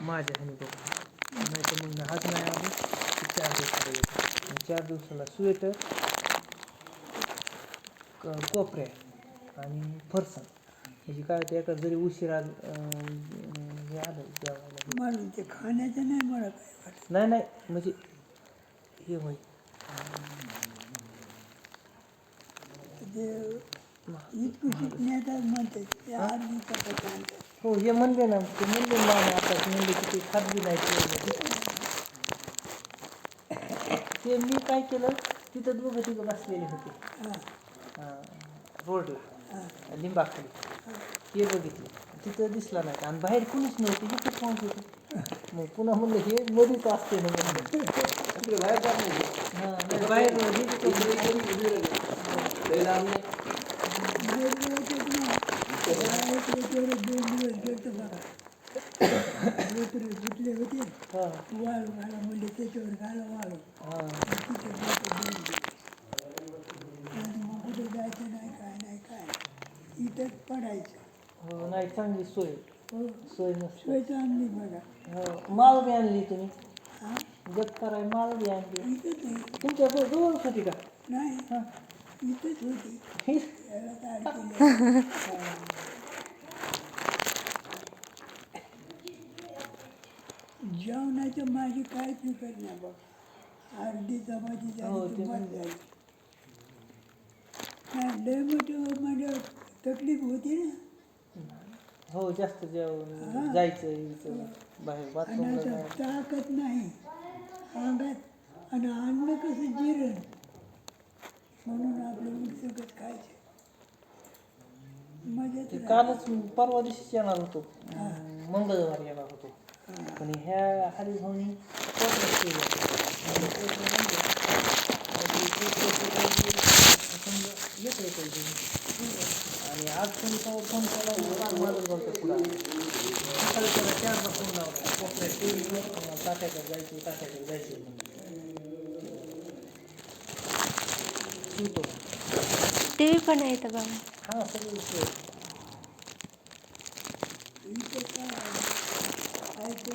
माझ्या ह्याने बघून, नाही तर मग आज नाही आलं की 4 दिवसाला येतो. 4 दिवसाला स्वेटर, कोपऱ्या आणि फरसाण. म्हणजे काय होतं, एका जरी उशिरा हे आलं जेवायला, म्हणून ते खाण्याचं नाही मला काय वाटत. नाही नाही म्हणजे हे होईल ते इतकं शिकण्याचा म्हणते ते 8 दिवसाचं आणतात. हो. हे म्हणले ना, ते म्हणले मामा आता म्हणले की ते खात बी नाही. ते मी काय केलं, तिथं दोघं तिघं बसलेले होते रोडला लिंबाखाली. ते बघितलं, तिथं दिसला नाही आणि बाहेर कुणीच नव्हते, इथं कोण होतं. मग पुन्हा म्हणलं हे मध्येच असते ना म्हणलं. हां बाहेर सुटले होते वाळू घाला म्हणजे त्याच्यावर घाला वाळू तिथे आणि मग कुठे जायचं नाही काय इथंच पडायचं. हो. नाही चांगली सोय, हो सोय नसते. सोय चांगली बघा. हो. माळ बी आणली तुम्ही, हां जग कराय माळ बी आणली. इथंच आहे. तुमच्या जवळच होती का? नाही हां. इथंच होती. याला ताड केलं. जेवणाचं माझी काय फिकर नाही बघ. अर्धी चपाती हो, झाली ते तर बस म्हणजे. झाली. नाही लय मोठं म्हणजे तकलीफ होती ना. हो. जास्त जेवण जायचं यायचं बाहेर आणि बाथरूमला आता ताकद नाही अंगात आणि अन्न कसं जिरण म्हणून आपलं उलसकच खायचं. मजाच ते राहते. कालच परवा दिवशीच येणार होतो, मंगळवारी येणार होतो. पण ह्या हरिभाऊनी कोपऱ्यात केलं. येतोय पाहिजे. आणि आज कोणी फोन केला, माझं बोलतो पुढं सकाळी त्याला 4ला फोन लावला. कोपऱ्यात केली, तात्याकडे जायचं TV पण आहे इथं बघा. हां सगळी सोय. इथं काय आहे ते